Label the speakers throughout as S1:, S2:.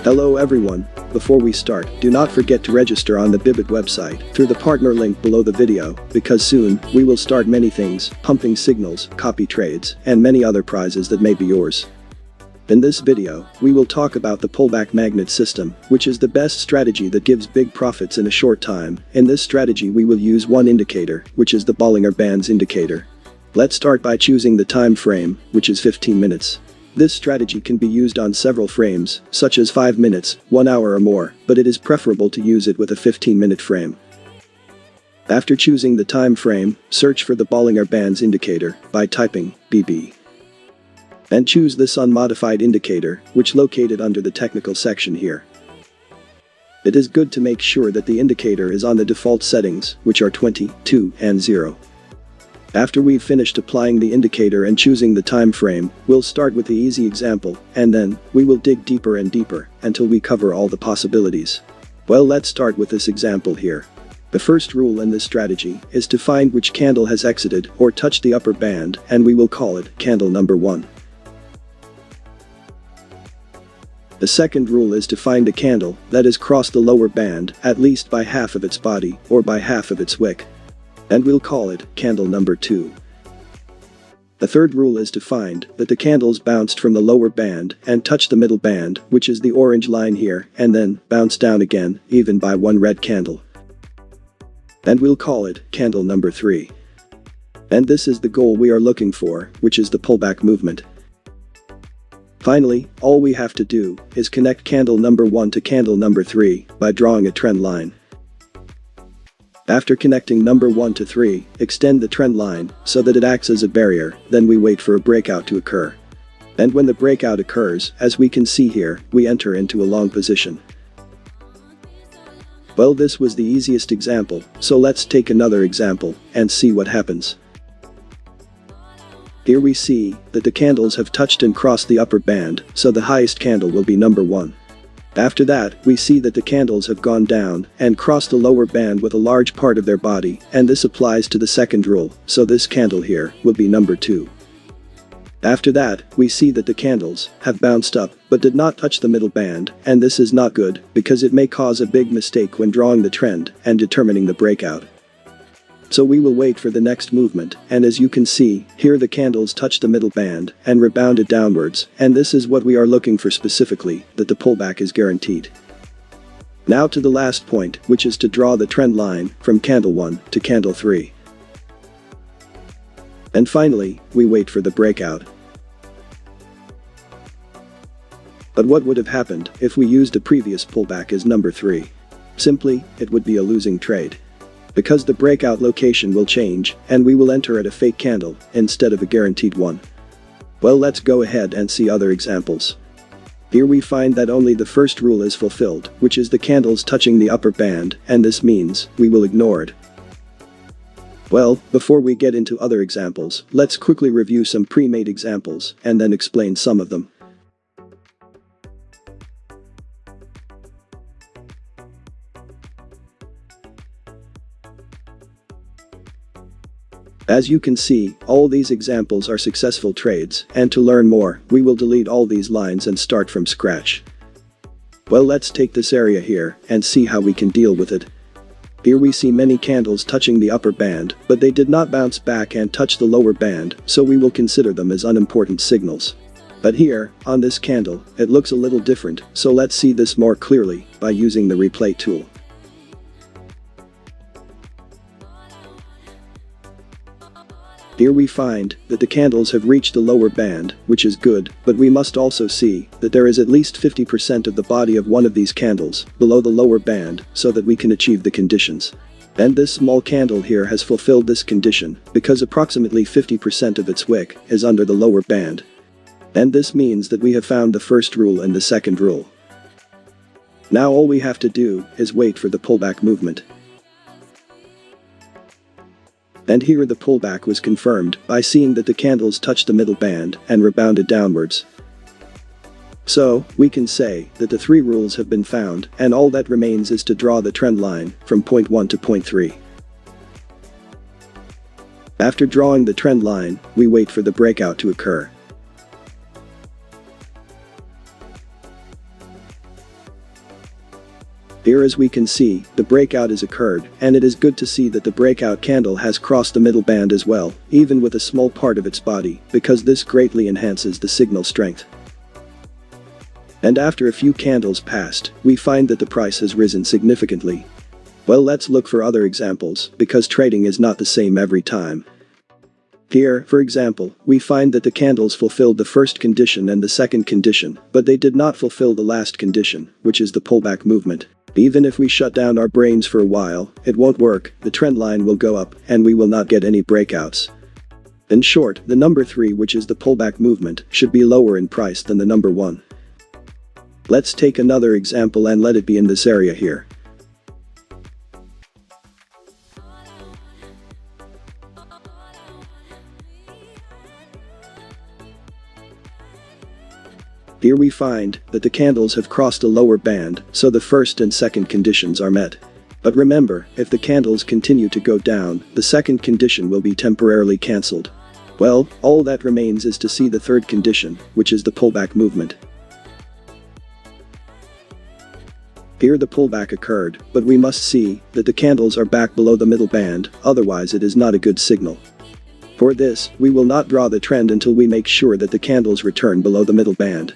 S1: Hello everyone, before we start, do not forget to register on the ByBit website through the partner link below the video, because soon, we will start many things, pumping signals, copy trades, and many other prizes that may be yours. In this video, we will talk about the pullback magnet system, which is the best strategy that gives big profits in a short time. In this strategy we will use one indicator, which is the Bollinger Bands indicator. Let's start by choosing the time frame, which is 15 minutes. This strategy can be used on several frames, such as 5 minutes, 1 hour or more, but it is preferable to use it with a 15-minute frame. After choosing the time frame, search for the Bollinger Bands indicator by typing BB. And choose this unmodified indicator, which located under the technical section here. It is good to make sure that the indicator is on the default settings, which are 20, 2, and 0. After we've finished applying the indicator and choosing the time frame, we'll start with the easy example, and then, we will dig deeper and deeper, until we cover all the possibilities. Well, let's start with this example here. The first rule in this strategy is to find which candle has exited or touched the upper band, and we will call it candle number 1. The second rule is to find a candle that has crossed the lower band at least by half of its body or by half of its wick, and we'll call it candle number 2. The third rule is to find that the candles bounced from the lower band and touched the middle band, which is the orange line here, and then bounce down again, even by one red candle. And we'll call it candle number 3. And this is the goal we are looking for, which is the pullback movement. Finally, all we have to do is connect candle number 1 to candle number 3 by drawing a trend line. After connecting number 1 to 3, extend the trend line so that it acts as a barrier, then we wait for a breakout to occur. And when the breakout occurs, as we can see here, we enter into a long position. Well, this was the easiest example, so let's take another example and see what happens. Here we see that the candles have touched and crossed the upper band, so the highest candle will be number 1. After that, we see that the candles have gone down and crossed the lower band with a large part of their body, and this applies to the second rule, so this candle here will be number 2. After that, we see that the candles have bounced up but did not touch the middle band, and this is not good because it may cause a big mistake when drawing the trend and determining the breakout. So we will wait for the next movement, and as you can see, here the candles touch the middle band and rebounded downwards, and this is what we are looking for specifically, that the pullback is guaranteed. Now to the last point, which is to draw the trend line from candle 1 to candle 3. And finally, we wait for the breakout. But what would have happened if we used the previous pullback as number 3? Simply, it would be a losing trade. Because the breakout location will change, and we will enter at a fake candle instead of a guaranteed one. Well, let's go ahead and see other examples. Here we find that only the first rule is fulfilled, which is the candles touching the upper band, and this means we will ignore it. Well, before we get into other examples, let's quickly review some pre-made examples and then explain some of them. As you can see, all these examples are successful trades, and to learn more, we will delete all these lines and start from scratch. Well, let's take this area here and see how we can deal with it. Here we see many candles touching the upper band, but they did not bounce back and touch the lower band, so we will consider them as unimportant signals. But here, on this candle, it looks a little different, so let's see this more clearly by using the replay tool. Here we find that the candles have reached the lower band, which is good, but we must also see that there is at least 50% of the body of one of these candles below the lower band so that we can achieve the conditions. And this small candle here has fulfilled this condition because approximately 50% of its wick is under the lower band. And this means that we have found the first rule and the second rule. Now all we have to do is wait for the pullback movement. And here the pullback was confirmed by seeing that the candles touched the middle band and rebounded downwards. So, we can say that the 3 rules have been found, and all that remains is to draw the trend line from point 1 to point 3. After drawing the trend line, we wait for the breakout to occur. Here, as we can see, the breakout has occurred, and it is good to see that the breakout candle has crossed the middle band as well, even with a small part of its body, because this greatly enhances the signal strength. And after a few candles passed, we find that the price has risen significantly. Well, let's look for other examples, because trading is not the same every time. Here, for example, we find that the candles fulfilled the first condition and the second condition, but they did not fulfill the last condition, which is the pullback movement. Even if we shut down our brains for a while, it won't work, the trend line will go up, and we will not get any breakouts. In short, the number 3, which is the pullback movement, should be lower in price than the number 1. Let's take another example and let it be in this area here. Here we find that the candles have crossed a lower band, so the first and second conditions are met. But remember, if the candles continue to go down, the second condition will be temporarily cancelled. Well, all that remains is to see the third condition, which is the pullback movement. Here the pullback occurred, but we must see that the candles are back below the middle band, otherwise it is not a good signal. For this, we will not draw the trend until we make sure that the candles return below the middle band.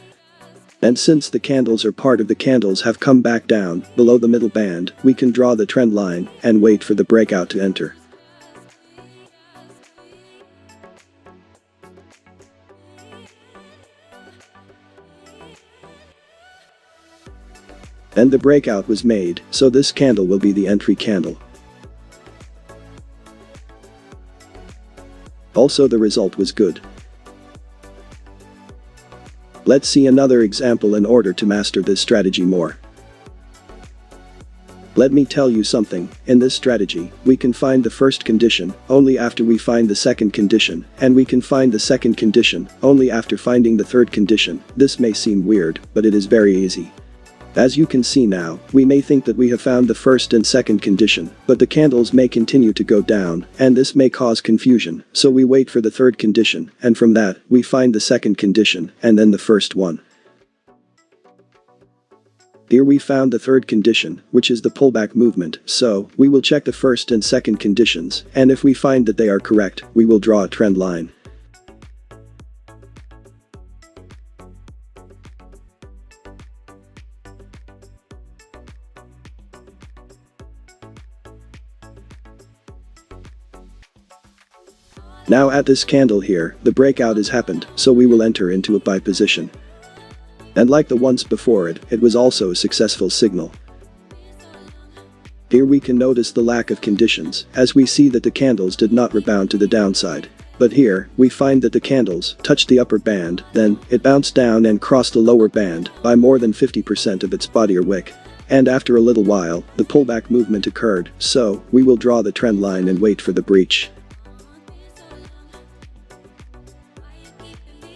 S1: And since the candles or part of the candles have come back down below the middle band, we can draw the trend line and wait for the breakout to enter. And the breakout was made, so this candle will be the entry candle. Also, the result was good. Let's see another example in order to master this strategy more. Let me tell you something, in this strategy, we can find the first condition only after we find the second condition, and we can find the second condition only after finding the third condition. This may seem weird, but it is very easy. As you can see now, we may think that we have found the first and second condition, but the candles may continue to go down, and this may cause confusion, so we wait for the third condition, and from that, we find the second condition, and then the first one. Here we found the third condition, which is the pullback movement, so we will check the first and second conditions, and if we find that they are correct, we will draw a trend line. Now at this candle here, the breakout has happened, so we will enter into a buy position. And like the ones before it, it was also a successful signal. Here we can notice the lack of conditions, as we see that the candles did not rebound to the downside. But here, we find that the candles touched the upper band, then it bounced down and crossed the lower band by more than 50% of its body or wick. And after a little while, the pullback movement occurred, so we will draw the trend line and wait for the breach.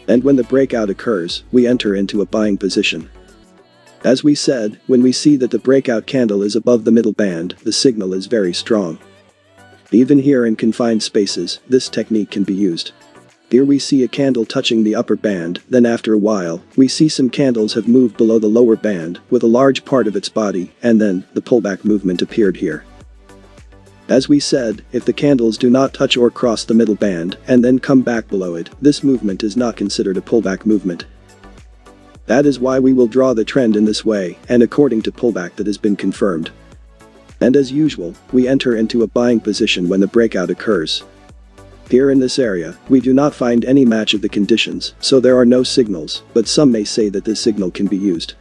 S1: And when the breakout occurs, we enter into a buying position. As we said, when we see that the breakout candle is above the middle band, the signal is very strong. Even here in confined spaces, this technique can be used. Here we see a candle touching the upper band, then after a while, we see some candles have moved below the lower band with a large part of its body, and then the pullback movement appeared here. As we said, if the candles do not touch or cross the middle band and then come back below it, this movement is not considered a pullback movement. That is why we will draw the trend in this way and according to pullback that has been confirmed. And as usual, we enter into a buying position when the breakout occurs. Here in this area, we do not find any match of the conditions, so there are no signals, but some may say that this signal can be used.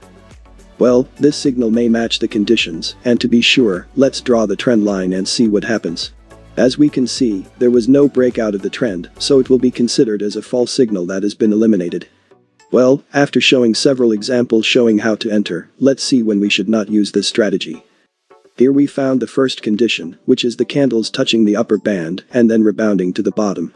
S1: Well, this signal may match the conditions, and to be sure, let's draw the trend line and see what happens. As we can see, there was no breakout of the trend, so it will be considered as a false signal that has been eliminated. Well, after showing several examples showing how to enter, let's see when we should not use this strategy. Here we found the first condition, which is the candles touching the upper band and then rebounding to the bottom.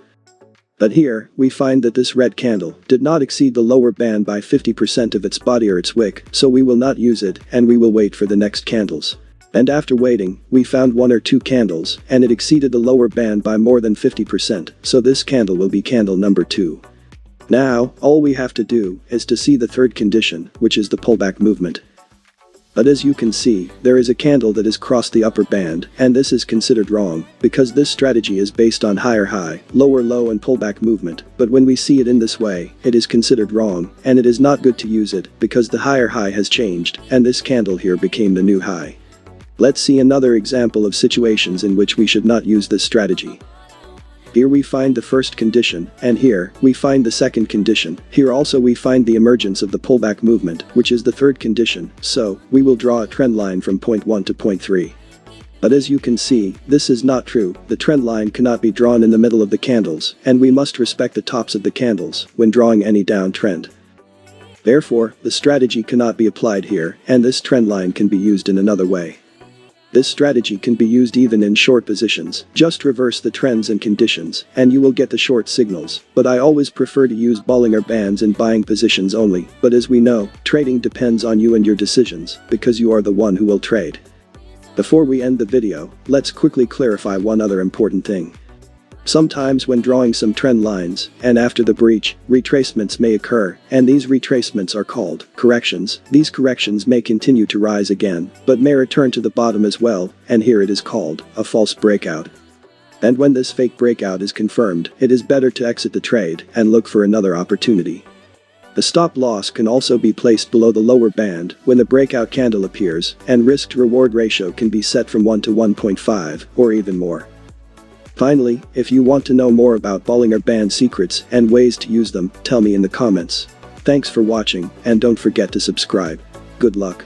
S1: But here, we find that this red candle did not exceed the lower band by 50% of its body or its wick, so we will not use it, and we will wait for the next candles. And after waiting, we found one or two candles, and it exceeded the lower band by more than 50%, so this candle will be candle number 2. Now, all we have to do is to see the third condition, which is the pullback movement. But as you can see, there is a candle that has crossed the upper band, and this is considered wrong, because this strategy is based on higher high, lower low and pullback movement, but when we see it in this way, it is considered wrong, and it is not good to use it, because the higher high has changed, and this candle here became the new high. Let's see another example of situations in which we should not use this strategy. Here we find the first condition, and here we find the second condition. Here also we find the emergence of the pullback movement, which is the third condition, so we will draw a trend line from point 1 to point 3. But as you can see, this is not true. The trend line cannot be drawn in the middle of the candles, and we must respect the tops of the candles when drawing any downtrend. Therefore, the strategy cannot be applied here, and this trend line can be used in another way. This strategy can be used even in short positions. Just reverse the trends and conditions, and you will get the short signals, but I always prefer to use Bollinger Bands in buying positions only, but as we know, trading depends on you and your decisions, because you are the one who will trade. Before we end the video, let's quickly clarify one other important thing. Sometimes when drawing some trend lines, and after the breach, retracements may occur, and these retracements are called corrections. These corrections may continue to rise again, but may return to the bottom as well, and here it is called a false breakout. And when this fake breakout is confirmed, it is better to exit the trade and look for another opportunity. The stop loss can also be placed below the lower band when the breakout candle appears, and risk-to-reward ratio can be set from 1 to 1.5 or even more. Finally, if you want to know more about Bollinger Band secrets and ways to use them, tell me in the comments. Thanks for watching, and don't forget to subscribe. Good luck.